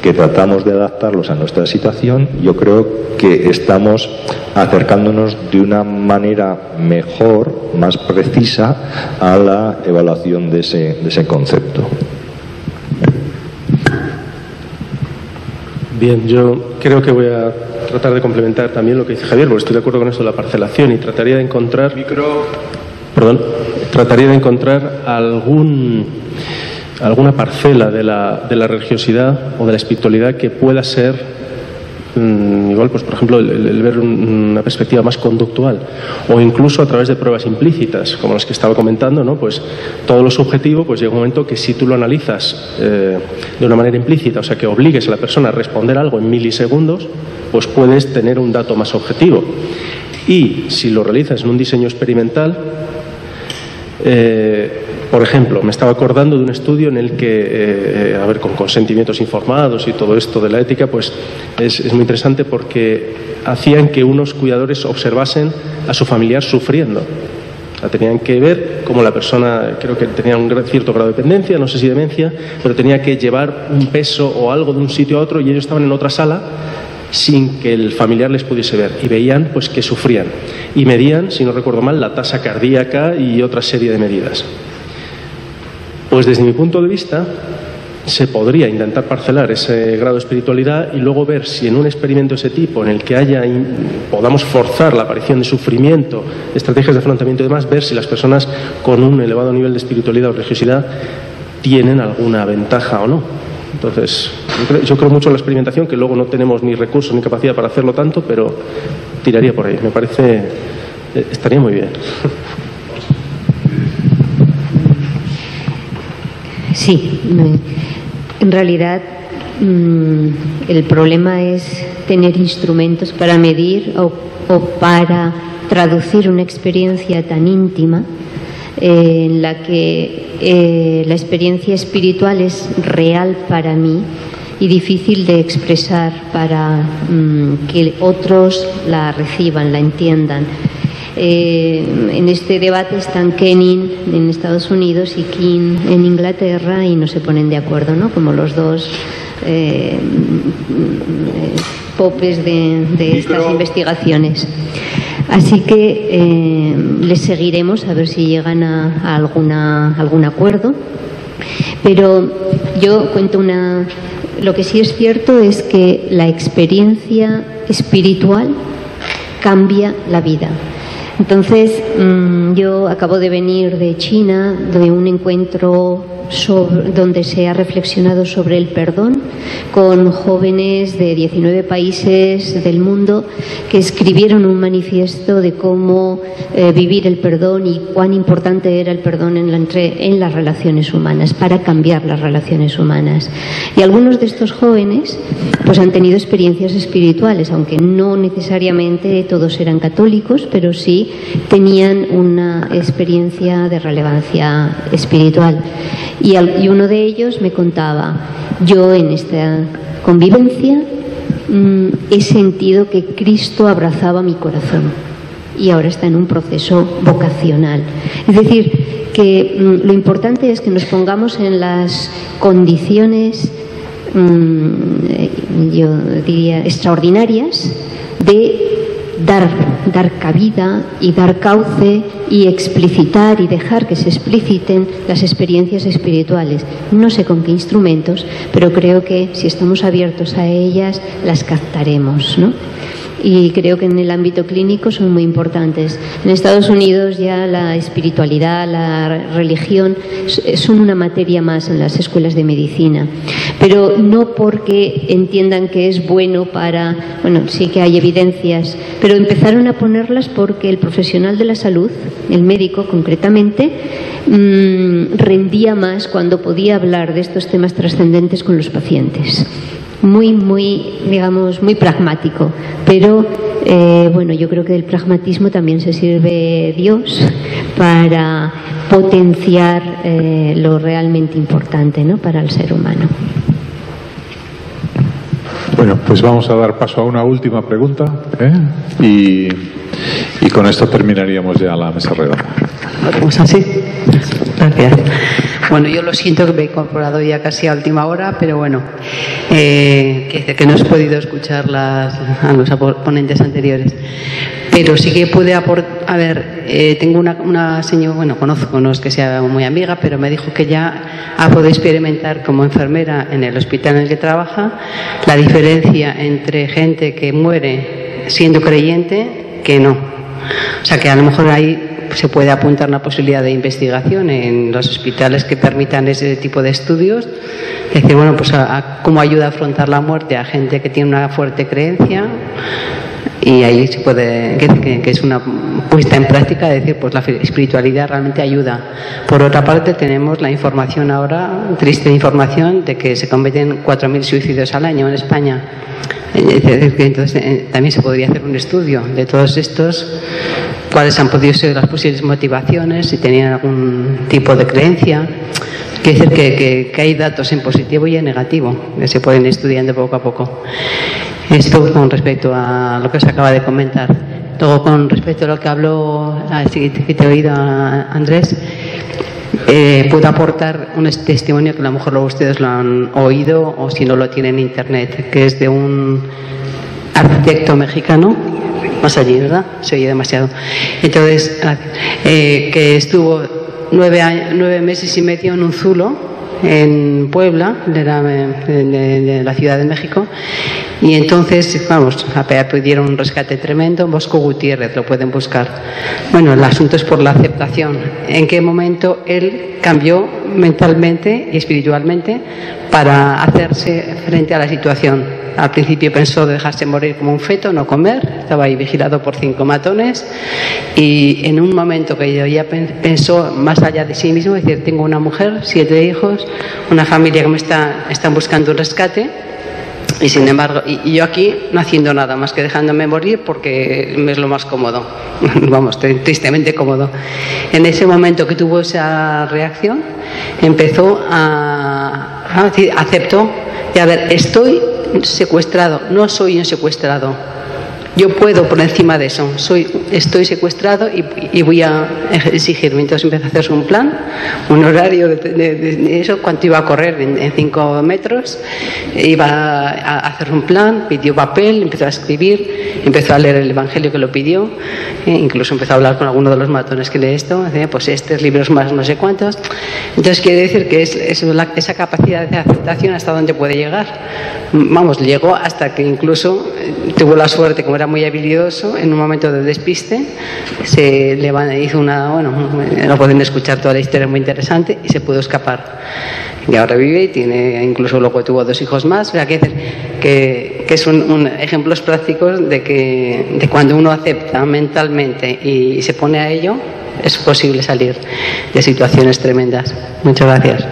C: que tratamos de adaptarlos a nuestra situación, yo creo que estamos acercándonos de una manera mejor, más precisa, a la evaluación de ese concepto.
B: Bien, yo creo que voy a tratar de complementar también lo que dice Javier, porque estoy de acuerdo con esto de la parcelación y trataría de encontrar alguna parcela de la religiosidad o de la espiritualidad que pueda ser igual, pues por ejemplo, el ver una perspectiva más conductual o incluso a través de pruebas implícitas, como las que estaba comentando, ¿no? Pues todo lo subjetivo, pues llega un momento que si tú lo analizas de una manera implícita, o sea, que obligues a la persona a responder algo en milisegundos, pues puedes tener un dato más objetivo. Y si lo realizas en un diseño experimental, por ejemplo, me estaba acordando de un estudio en el que, con consentimientos informados y todo esto de la ética, pues es muy interesante porque hacían que unos cuidadores observasen a su familiar sufriendo. O sea, tenían que ver cómo la persona, creo que tenía un cierto grado de dependencia, no sé si demencia, pero tenía que llevar un peso o algo de un sitio a otro y ellos estaban en otra sala sin que el familiar les pudiese ver y veían pues que sufrían y medían, si no recuerdo mal, la tasa cardíaca y otra serie de medidas. Pues desde mi punto de vista se podría intentar parcelar ese grado de espiritualidad y luego ver si en un experimento de ese tipo en el que podamos forzar la aparición de sufrimiento, estrategias de afrontamiento y demás, ver si las personas con un elevado nivel de espiritualidad o religiosidad tienen alguna ventaja o no. Entonces, yo creo mucho en la experimentación, que luego no tenemos ni recursos ni capacidad para hacerlo tanto, pero tiraría por ahí. Me parece, estaría muy bien.
J: Sí, en realidad el problema es tener instrumentos para medir o para traducir una experiencia tan íntima en la que la experiencia espiritual es real para mí y difícil de expresar para que otros la reciban, la entiendan. En este debate están Kenin en Estados Unidos y King en Inglaterra y no se ponen de acuerdo, ¿no? Como los dos popes de estas investigaciones. Así que les seguiremos a ver si llegan a algún acuerdo. Pero yo cuento lo que sí es cierto es que la experiencia espiritual cambia la vida. Entonces, yo acabo de venir de China, de un encuentro donde se ha reflexionado sobre el perdón con jóvenes de 19 países del mundo que escribieron un manifiesto de cómo vivir el perdón y cuán importante era el perdón en las relaciones humanas, para cambiar las relaciones humanas. Y algunos de estos jóvenes pues han tenido experiencias espirituales, aunque no necesariamente todos eran católicos, pero sí tenían una experiencia de relevancia espiritual. Y uno de ellos me contaba: yo en esta convivencia he sentido que Cristo abrazaba mi corazón y ahora está en un proceso vocacional. Es decir, que lo importante es que nos pongamos en las condiciones, yo diría, extraordinarias de dar cabida y dar cauce y explicitar y dejar que se expliciten las experiencias espirituales. No sé con qué instrumentos, pero creo que si estamos abiertos a ellas las captaremos, ¿no? y creo que en el ámbito clínico son muy importantes. En Estados Unidos ya la espiritualidad, la religión son una materia más en las escuelas de medicina, pero no porque entiendan que es bueno para, bueno, sí que hay evidencias, pero empezaron a ponerlas porque el profesional de la salud, el médico concretamente, rendía más cuando podía hablar de estos temas trascendentes con los pacientes. Digamos, muy pragmático, pero bueno, yo creo que del pragmatismo también se sirve Dios para potenciar lo realmente importante, ¿no?, para el ser humano.
A: Bueno, pues vamos a dar paso a una última pregunta, y con esto terminaríamos ya la mesa redonda.
K: ¿Lo hacemos así? Gracias. Bueno, yo lo siento que me he incorporado ya casi a última hora, pero bueno, que no he podido escuchar a los ponentes anteriores. Pero sí que pude aportar. A ver, tengo una señora, bueno, conozco, no es que sea muy amiga, pero me dijo que ya ha podido experimentar como enfermera en el hospital en el que trabaja la diferencia entre gente que muere siendo creyente que no. O sea, que a lo mejor ahí se puede apuntar una posibilidad de investigación en los hospitales que permitan ese tipo de estudios. Es decir, bueno, pues cómo ayuda a afrontar la muerte a gente que tiene una fuerte creencia. Y ahí se puede, que es una puesta en práctica, de decir, pues la espiritualidad realmente ayuda. Por otra parte, tenemos la información ahora, triste información, de que se cometen 4.000 suicidios al año en España. Entonces, también se podría hacer un estudio de todos estos, cuáles han podido ser las posibles motivaciones, si tenían algún tipo de creencia. Quiere decir que hay datos en positivo y en negativo, que se pueden ir estudiando poco a poco. Esto con respecto a lo que os acaba de comentar. Luego, con respecto a lo que habló, que te he oído a Andrés, puedo aportar un testimonio que a lo mejor ustedes lo han oído o si no lo tienen en internet, que es de un arquitecto mexicano, más allí, ¿verdad? Se oye demasiado. Entonces, que estuvo 9 meses y medio en un zulo, en Puebla, de la Ciudad de México, y entonces, vamos, pidieron un rescate tremendo. Bosco Gutiérrez, lo pueden buscar. Bueno, el asunto es por la aceptación. ¿En qué momento él cambió mentalmente y espiritualmente para hacerse frente a la situación? Al principio pensó dejarse morir como un feto, no comer, estaba ahí vigilado por 5 matones, y en un momento que ya pensó más allá de sí mismo, es decir, tengo una mujer, 7 hijos, una familia que me están buscando un rescate, y sin embargo, y yo aquí no haciendo nada más que dejándome morir porque me es lo más cómodo, vamos, tristemente cómodo. En ese momento que tuvo esa reacción, empezó aceptó, y a ver, estoy secuestrado, no soy un secuestrado. Yo puedo por encima de eso, estoy secuestrado y voy a exigirme. Entonces empezó a hacerse un plan, un horario de eso, cuánto iba a correr en 5 metros, iba a hacer un plan, pidió papel, empezó a escribir, empezó a leer el Evangelio que lo pidió, incluso empezó a hablar con alguno de los matones que lee esto, pues libros más no sé cuántos. Entonces quiere decir que esa capacidad de aceptación hasta dónde puede llegar. Vamos, llegó hasta que incluso tuvo la suerte, como era muy habilidoso, en un momento de despiste hizo no pueden escuchar toda la historia, muy interesante, y se pudo escapar. Y ahora vive y tiene, incluso luego tuvo 2 hijos más. O sea, que son ejemplos prácticos de cuando uno acepta mentalmente y se pone a ello, es posible salir de situaciones tremendas. Muchas gracias.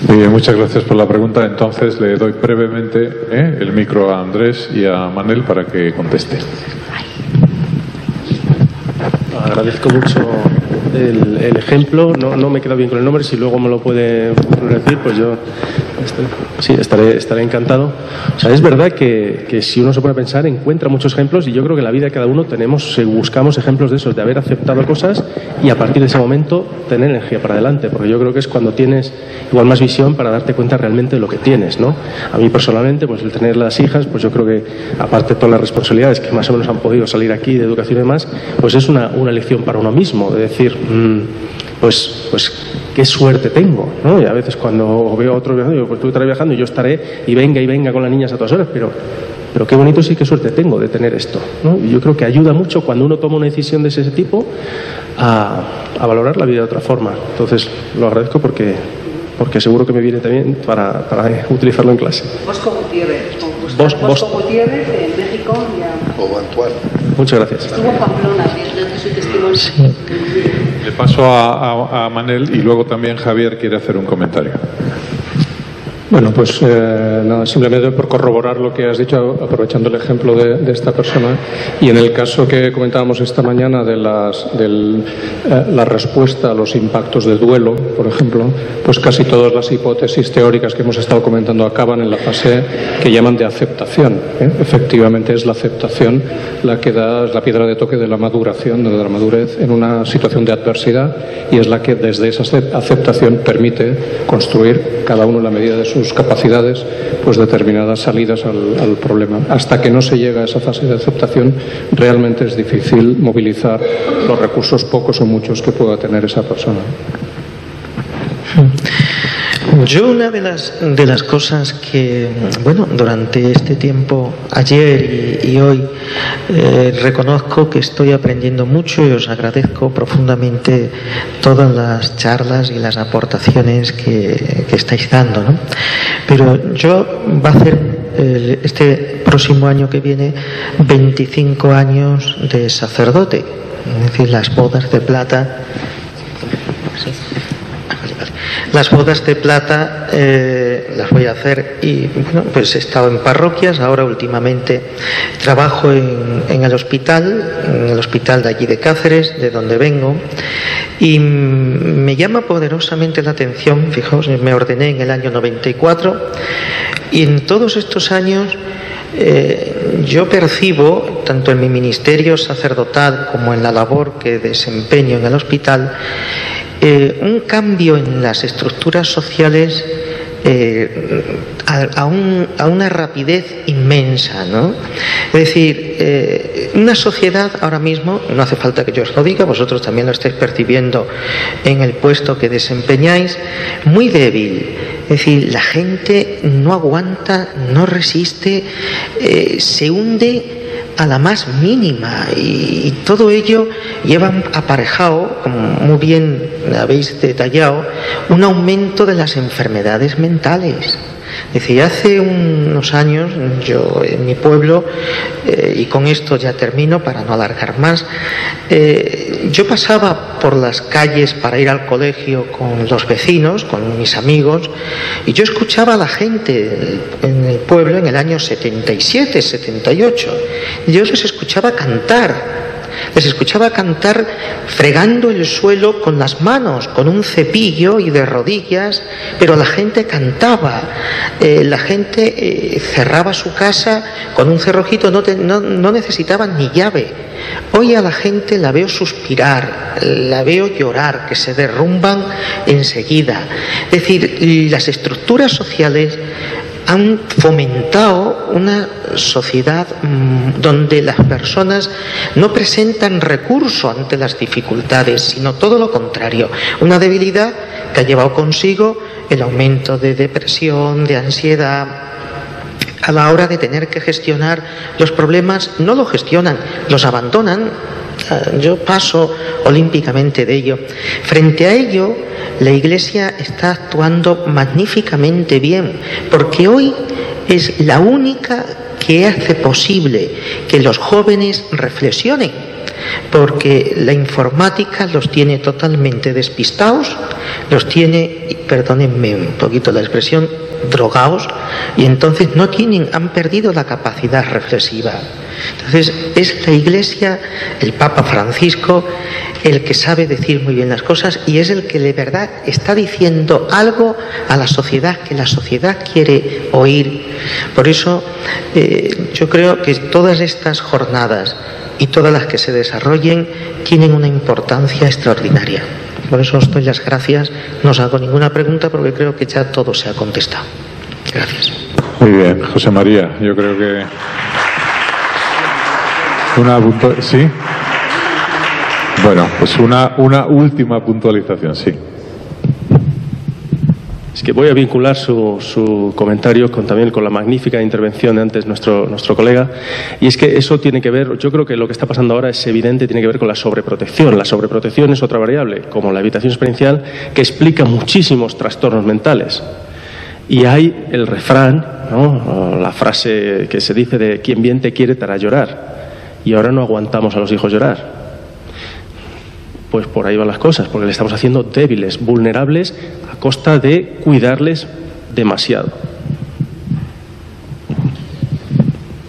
A: Muy bien, muchas gracias por la pregunta. Entonces le doy brevemente el micro a Andrés y a Manel para que conteste.
B: Agradezco mucho el ejemplo. No me queda bien con el nombre. Si luego me lo puede decir, pues yo estaré encantado. O sea, es verdad que si uno se pone a pensar, encuentra muchos ejemplos, y yo creo que en la vida de cada uno buscamos ejemplos de esos, de haber aceptado cosas y a partir de ese momento tener energía para adelante, porque yo creo que es cuando tienes igual más visión para darte cuenta realmente de lo que tienes, ¿no? A mí personalmente, pues el tener las hijas, pues yo creo que aparte de todas las responsabilidades que más o menos han podido salir aquí de educación y demás, pues es una lección para uno mismo, de decir, pues qué suerte tengo, ¿no? Y a veces cuando veo a otro viajando, digo, pues tú estarás viajando y yo estaré y venga con las niñas a todas horas, pero pero qué bonito sí, qué suerte tengo de tener esto, ¿no? Y yo creo que ayuda mucho cuando uno toma una decisión de ese tipo a valorar la vida de otra forma. Entonces, lo agradezco porque seguro que me viene también para utilizarlo en clase.
L: Bosco Gutiérrez.
B: Bosco
L: Gutiérrez, en México.
B: Muchas gracias.
L: Estuvo en Pamplona, viendo su testimonio.
A: Sí. Le paso a Manel y luego también Javier quiere hacer un comentario.
E: Bueno, pues nada, simplemente por corroborar lo que has dicho, aprovechando el ejemplo de esta persona, y en el caso que comentábamos esta mañana de la respuesta a los impactos de duelo, por ejemplo, pues casi todas las hipótesis teóricas que hemos estado comentando acaban en la fase que llaman de aceptación, ¿eh? Efectivamente es la aceptación la que da, es la piedra de toque de la maduración, de la madurez en una situación de adversidad, y es la que desde esa aceptación permite construir, cada uno en la medida de sus capacidades, pues determinadas salidas al problema. Hasta que no se llega a esa fase de aceptación, realmente es difícil movilizar los recursos pocos o muchos que pueda tener esa persona.
M: Yo una de las cosas que, bueno, durante este tiempo, ayer y hoy, reconozco que estoy aprendiendo mucho y os agradezco profundamente todas las charlas y las aportaciones que estáis dando, ¿no? Pero yo va a hacer este próximo año que viene 25 años de sacerdote, es decir, las bodas de plata. Las bodas de plata las voy a hacer y bueno, pues he estado en parroquias, ahora últimamente trabajo en el hospital de allí de Cáceres, de donde vengo, y me llama poderosamente la atención, fijaos, me ordené en el año 94 y en todos estos años yo percibo, tanto en mi ministerio sacerdotal como en la labor que desempeño en el hospital, un cambio en las estructuras sociales a una rapidez inmensa, ¿no? Es decir, una sociedad ahora mismo, no hace falta que yo os lo diga, vosotros también lo estáis percibiendo en el puesto que desempeñáis, muy débil. Es decir, la gente no aguanta, no resiste, se hunde a la más mínima, y todo ello lleva aparejado, como muy bien habéis detallado, un aumento de las enfermedades mentales. Es decir, hace unos años, yo en mi pueblo, y con esto ya termino para no alargar más, yo pasaba por las calles para ir al colegio con los vecinos, con mis amigos, y yo escuchaba a la gente en el pueblo en el año 77, 78, y yo les escuchaba cantar. Les escuchaba cantar fregando el suelo con las manos, con un cepillo y de rodillas, pero la gente cantaba, la gente cerraba su casa con un cerrojito, no necesitaban ni llave. Hoy a la gente la veo suspirar, la veo llorar, que se derrumban enseguida. Es decir, las estructuras sociales han fomentado una sociedad donde las personas no presentan recurso ante las dificultades, sino todo lo contrario, una debilidad que ha llevado consigo el aumento de depresión, de ansiedad. A la hora de tener que gestionar los problemas, no lo gestionan, los abandonan. Yo paso olímpicamente de ello. Frente a ello, la Iglesia está actuando magníficamente bien, porque hoy es la única que hace posible que los jóvenes reflexionen, porque la informática los tiene totalmente despistados, los tiene, perdónenme un poquito la expresión, drogados, y entonces han perdido la capacidad reflexiva. Entonces es la Iglesia, el Papa Francisco, el que sabe decir muy bien las cosas, y es el que de verdad está diciendo algo a la sociedad que la sociedad quiere oír. Por eso yo creo que todas estas jornadas y todas las que se desarrollen tienen una importancia extraordinaria. Por eso os doy las gracias. No os hago ninguna pregunta porque creo que ya todo se ha contestado. Gracias.
A: Muy bien, José María, yo creo que ¿sí? Bueno, pues una última puntualización, sí.
B: Es que voy a vincular su comentario también con la magnífica intervención de antes nuestro colega, y es que eso tiene que ver, yo creo que lo que está pasando ahora es evidente, tiene que ver con la sobreprotección. La sobreprotección es otra variable, como la evitación experiencial, que explica muchísimos trastornos mentales. Y hay el refrán, ¿no?, o la frase que se dice de quien bien te quiere te hará llorar, y ahora no aguantamos a los hijos llorar. Pues por ahí van las cosas, porque le estamos haciendo débiles, vulnerables, a costa de cuidarles demasiado.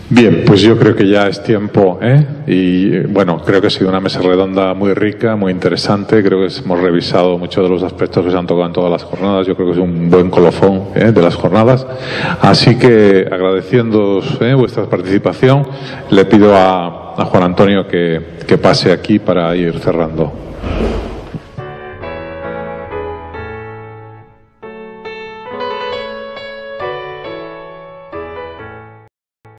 A: Bien, pues yo creo que ya es tiempo, y bueno, creo que ha sido una mesa redonda muy rica, muy interesante. Creo que hemos revisado muchos de los aspectos que se han tocado en todas las jornadas. Yo creo que es un buen colofón de las jornadas. Así que, agradeciéndoos vuestra participación, le pido a Juan Antonio que pase aquí para ir cerrando.